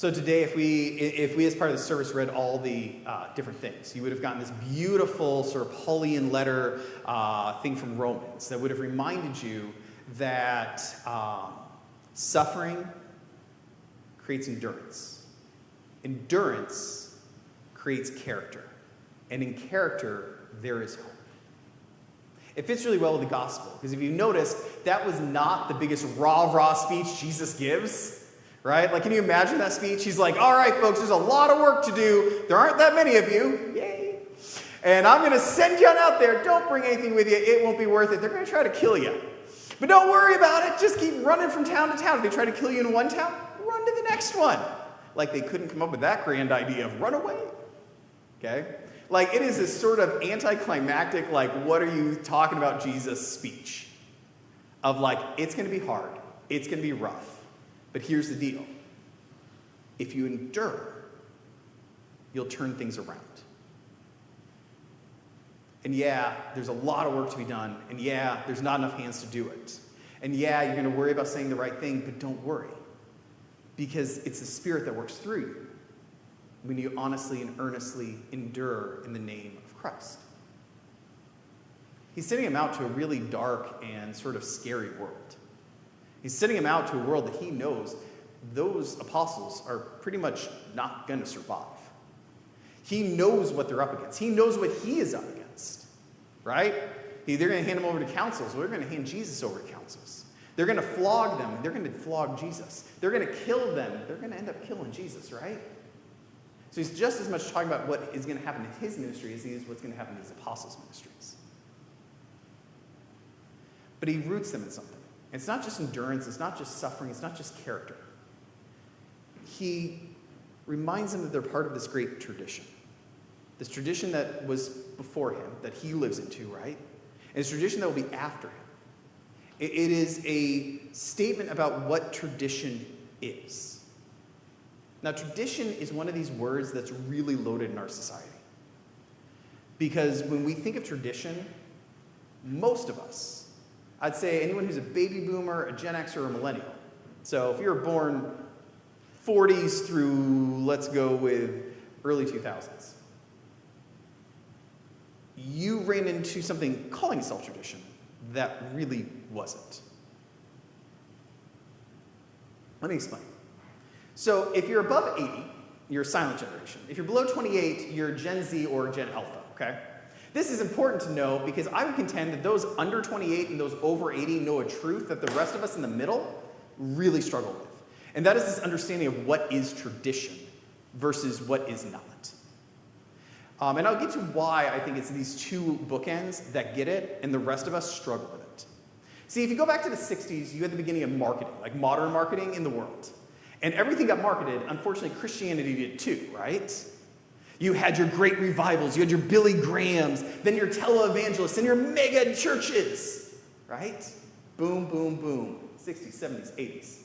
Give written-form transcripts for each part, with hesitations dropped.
So today, if we as part of the service read all the different things, you would have gotten this beautiful sort of Pauline letter thing from Romans that would have reminded you that suffering creates endurance. Endurance creates character. And in character, there is hope. It fits really well with the gospel, because if you notice, that was not the biggest rah-rah speech Jesus gives, right? Like, can you imagine that speech? He's like, all right, folks, there's a lot of work to do. There aren't that many of you. Yay. And I'm going to send you on out there. Don't bring anything with you. It won't be worth it. They're going to try to kill you. But don't worry about it. Just keep running from town to town. If they try to kill you in one town, run to the next one. Like, they couldn't come up with that grand idea of run away. Okay? Like, it is this sort of anticlimactic, like, what are you talking about, Jesus speech. Of like, it's going to be hard. It's going to be rough. But here's the deal. If you endure, you'll turn things around. And yeah, there's a lot of work to be done. And yeah, there's not enough hands to do it. And yeah, you're going to worry about saying the right thing, but don't worry. Because it's the Spirit that works through you when you honestly and earnestly endure in the name of Christ. He's sending him out to a really dark and sort of scary world. He's sending him out to a world that he knows those apostles are pretty much not going to survive. He knows what they're up against. He knows what he is up against, right? They're going to hand him over to councils. We're going to hand Jesus over to councils. They're going to flog them. They're going to flog Jesus. They're going to kill them. They're going to end up killing Jesus, right? So he's just as much talking about what is going to happen in his ministry as he is what's going to happen in his apostles' ministries. But he roots them in something. It's not just endurance. It's not just suffering. It's not just character. He reminds them that they're part of this great tradition. This tradition that was before him, that he lives into, right? And it's a tradition that will be after him. It is a statement about what tradition is. Now, tradition is one of these words that's really loaded in our society. Because when we think of tradition, most of us, I'd say anyone who's a baby boomer, a Gen X, or a millennial. So if you were born 40s through, let's go with early 2000s, you ran into something calling itself tradition that really wasn't. Let me explain. So if you're above 80, you're a silent generation. If you're below 28, you're Gen Z or Gen Alpha, okay? This is important to know because I would contend that those under 28 and those over 80 know a truth that the rest of us in the middle really struggle with. And that is this understanding of what is tradition versus what is not. And I'll get to why I think it's these two bookends that get it and the rest of us struggle with it. See, if you go back to the 60s, you had the beginning of marketing, like modern marketing in the world. And everything got marketed. Unfortunately, Christianity did too, right? You had your great revivals. You had your Billy Grahams, then your televangelists, and your mega churches, right? Boom, boom, boom. 60s, 70s, 80s.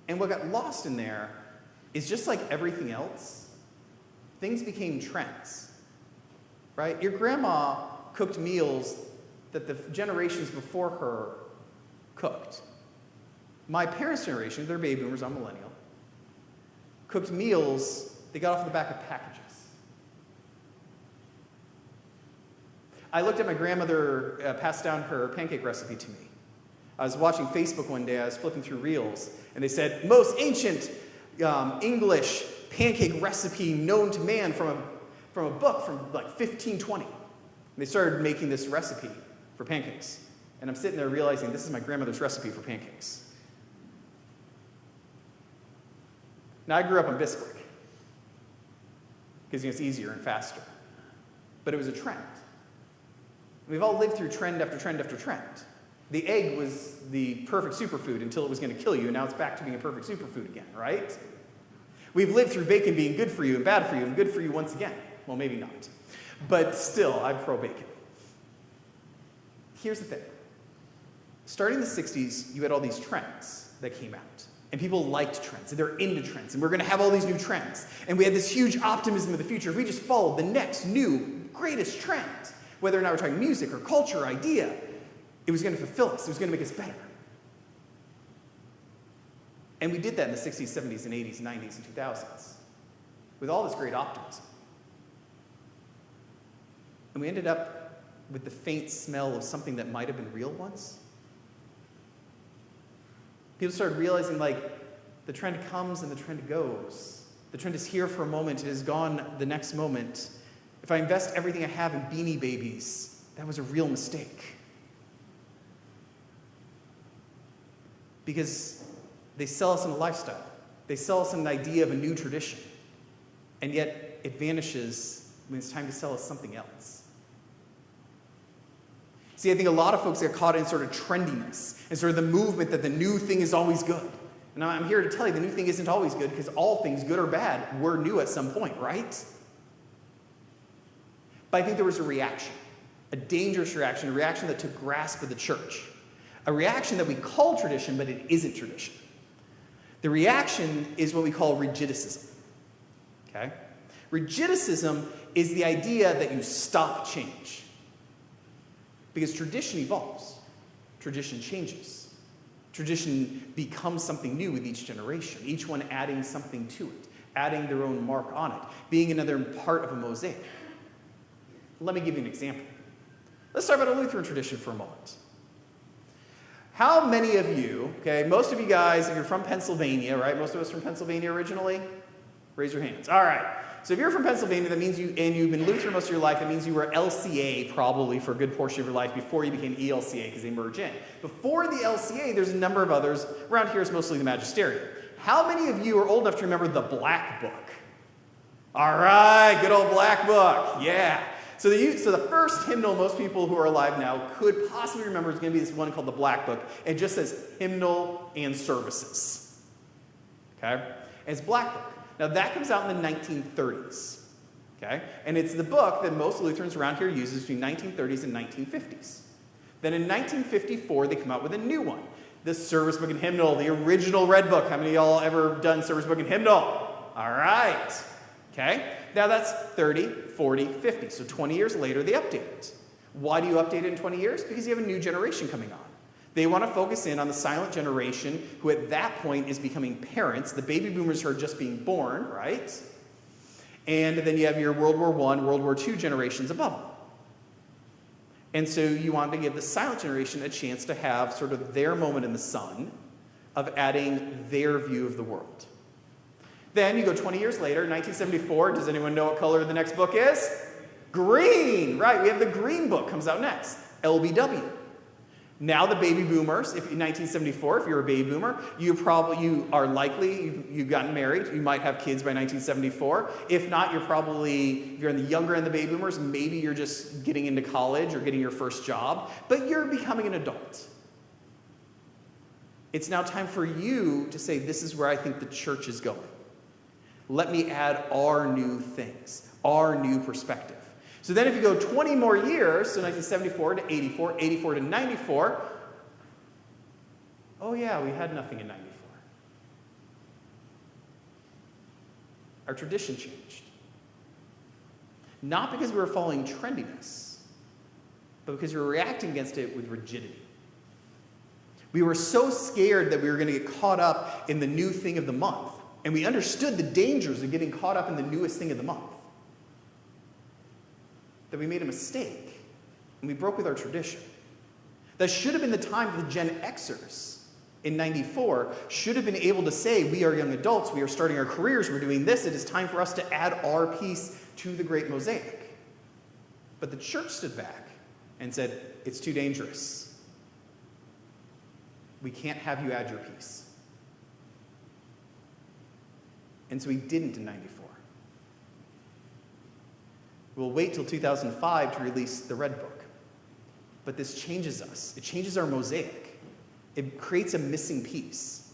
And what got lost in there is just like everything else, things became trends, right? Your grandma cooked meals that the generations before her cooked. My parents' generation, they're baby boomers, I'm millennial, cooked meals they got off the back of packages. I looked at my grandmother pass down her pancake recipe to me. I was watching Facebook one day, I was flipping through reels, and they said, most ancient English pancake recipe known to man from a book from like 1520. And they started making this recipe for pancakes. And I'm sitting there realizing this is my grandmother's recipe for pancakes. Now, I grew up on Bisquick because it's easier and faster. But it was a trend. We've all lived through trend after trend after trend. The egg was the perfect superfood until it was going to kill you, and now it's back to being a perfect superfood again, right? We've lived through bacon being good for you and bad for you and good for you once again. Well, maybe not. But still, I'm pro-bacon. Here's the thing. Starting in the 60s, you had all these trends that came out. And people liked trends, and they're into trends, and we're going to have all these new trends. And we had this huge optimism of the future. If we just followed the next new, greatest trend, whether or not we're talking music or culture or idea, it was going to fulfill us. It was going to make us better. And we did that in the 60s, 70s, and 80s, 90s, and 2000s with all this great optimism. And we ended up with the faint smell of something that might have been real once. People started realizing, like, the trend comes and the trend goes. The trend is here for a moment, it is gone the next moment. If I invest everything I have in Beanie Babies, that was a real mistake. Because they sell us in a lifestyle. They sell us an idea of a new tradition. And yet it vanishes when it's time to sell us something else. See, I think a lot of folks get caught in sort of trendiness and sort of the movement that the new thing is always good. And I'm here to tell you the new thing isn't always good, because all things, good or bad, were new at some point, right? But I think there was a reaction, a dangerous reaction, a reaction that took grasp of the church. A reaction that we call tradition, but it isn't tradition. The reaction is what we call rigidicism. Okay? Rigidicism is the idea that you stop change. Because tradition evolves. Tradition changes. Tradition becomes something new with each generation, each one adding something to it, adding their own mark on it, being another part of a mosaic. Let me give you an example. Let's talk about a Lutheran tradition for a moment. How many of you, okay, most of you guys, if you're from Pennsylvania, right? Most of us from Pennsylvania originally? Raise your hands. All right. So if you're from Pennsylvania, that means you've been Lutheran most of your life, that means you were LCA probably for a good portion of your life before you became ELCA, because they merge in. Before the LCA, there's a number of others. Around here, it's mostly the Magisterium. How many of you are old enough to remember the Black Book? All right, good old Black Book. Yeah. So the first hymnal most people who are alive now could possibly remember is going to be this one called the Black Book. It just says hymnal and services. Okay? And it's Black Book. Now that comes out in the 1930s. Okay? And it's the book that most Lutherans around here uses between 1930s and 1950s. Then in 1954, they come out with a new one. The Service Book and Hymnal, the original Red Book. How many of y'all ever done Service Book and Hymnal? All right. Okay? Now that's 30, 40, 50. So 20 years later, they update it. Why do you update it in 20 years? Because you have a new generation coming on. They want to focus in on the silent generation, who at that point is becoming parents, the baby boomers who are just being born, right? And then you have your World War I, World War II generations above them. And so you want to give the silent generation a chance to have sort of their moment in the sun of adding their view of the world. Then you go 20 years later, 1974. Does anyone know what color the next book is? Green, right? We have the Green Book comes out next, LBW. Now the baby boomers, if in 1974, if you're a baby boomer, you are likely, you've gotten married, you might have kids by 1974. If not, if you're in the younger end of the baby boomers, maybe you're just getting into college or getting your first job, but you're becoming an adult. It's now time for you to say, this is where I think the church is going. Let me add our new things, our new perspective. So then if you go 20 more years, so 1974 to 84, 84 to 94, oh yeah, we had nothing in 94. Our tradition changed. Not because we were following trendiness, but because we were reacting against it with rigidity. We were so scared that we were going to get caught up in the new thing of the month, and we understood the dangers of getting caught up in the newest thing of the month, that we made a mistake, and we broke with our tradition. That should have been the time that the Gen Xers in 94 should have been able to say, we are young adults, we are starting our careers, we're doing this, it is time for us to add our piece to the great mosaic. But the church stood back and said, it's too dangerous. We can't have you add your piece. And so we didn't in 94. We'll wait till 2005 to release the Red Book. But this changes us. It changes our mosaic. It creates a missing piece.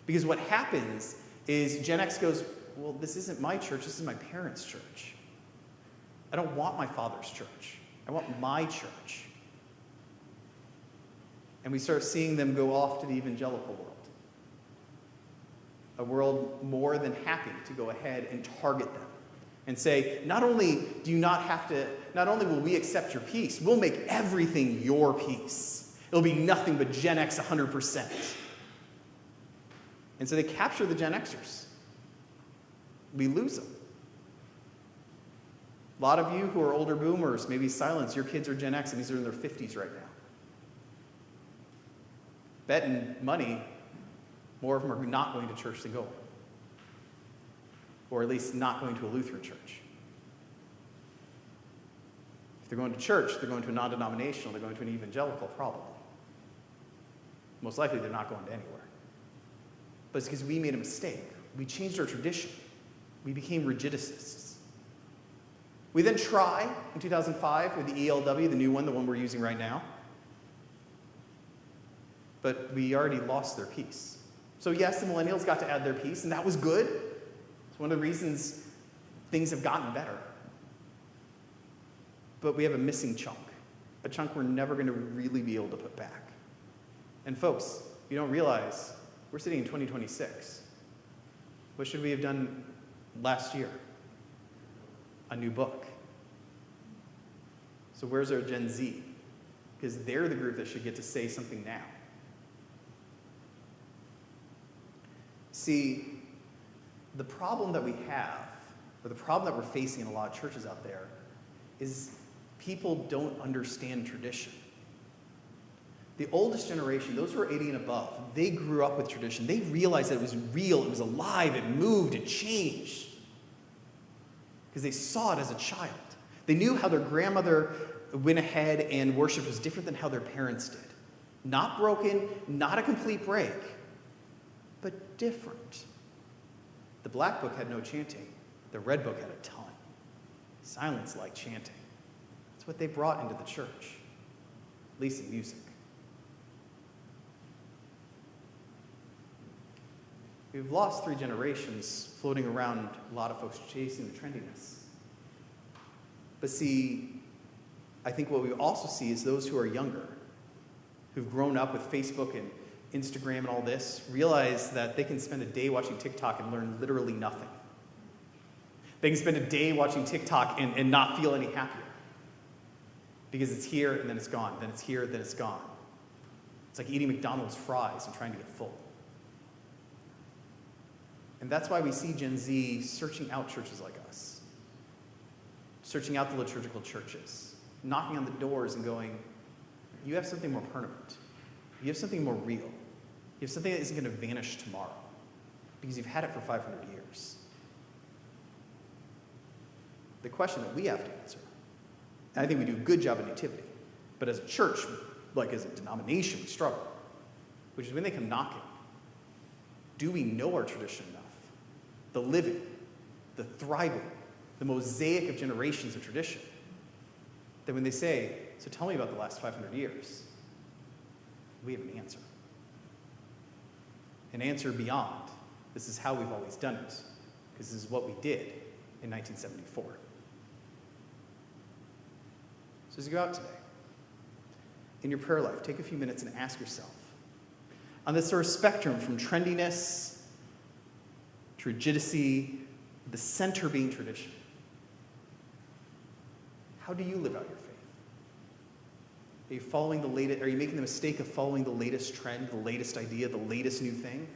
Because what happens is Gen X goes, well, this isn't my church, this is my parents' church. I don't want my father's church. I want my church. And we start seeing them go off to the evangelical world. A world more than happy to go ahead and target them. And say, not only will we accept your piece, we'll make everything your piece. It'll be nothing but Gen X 100%. And so they capture the Gen Xers. We lose them. A lot of you who are older boomers, maybe silence, your kids are Gen X, and these are in their 50s right now. Betting money, more of them are not going to church than going. Or at least not going to a Lutheran church. If they're going to church, they're going to a non-denominational, they're going to an evangelical, probably. Most likely they're not going to anywhere. But it's because we made a mistake. We changed our tradition. We became rigidicists. We then try in 2005 with the ELW, the new one, the one we're using right now. But we already lost their piece. So yes, the millennials got to add their piece, and that was good. It's one of the reasons things have gotten better. But we have a missing chunk, a chunk we're never going to really be able to put back. And folks, you don't realize we're sitting in 2026. What should we have done last year? A new book. So where's our Gen Z? Because they're the group that should get to say something now. See, the problem that we have, or the problem that we're facing in a lot of churches out there, is people don't understand tradition. The oldest generation, those who are 80 and above, they grew up with tradition. They realized that it was real, it was alive, it moved, it changed. Because they saw it as a child. They knew how their grandmother went ahead and worship was different than how their parents did. Not broken, not a complete break, but different. The Black Book had no chanting. The Red Book had a ton. Silence like chanting. That's what they brought into the church, at least in music. We've lost 3 generations floating around, a lot of folks chasing the trendiness. But see, I think what we also see is those who are younger, who've grown up with Facebook and Instagram and all this, realize that they can spend a day watching TikTok and learn literally nothing. They can spend a day watching TikTok and not feel any happier. Because it's here and then it's gone, then it's here, then it's gone. It's like eating McDonald's fries and trying to get full. And that's why we see Gen Z searching out churches like us, searching out the liturgical churches, knocking on the doors and going, you have something more permanent. You have something more real. You have something that isn't going to vanish tomorrow because you've had it for 500 years. The question that we have to answer, and I think we do a good job at Nativity, but as a church, like as a denomination, we struggle, which is when they come knocking, do we know our tradition enough? The living, the thriving, the mosaic of generations of tradition. That when they say, so tell me about the last 500 years, we have an answer. An answer beyond, this is how we've always done it, because this is what we did in 1974. So as you go out today, in your prayer life, take a few minutes and ask yourself, on this sort of spectrum from trendiness to rigidity, the center being tradition, how do you live out your faith? Are you following the latest? Are you making the mistake of following the latest trend, the latest idea, the latest new thing?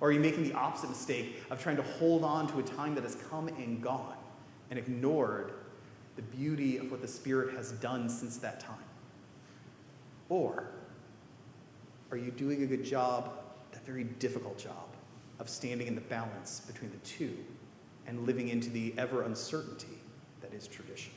Or are you making the opposite mistake of trying to hold on to a time that has come and gone and ignored the beauty of what the Spirit has done since that time? Or are you doing a good job, that very difficult job, of standing in the balance between the two and living into the ever uncertainty that is tradition?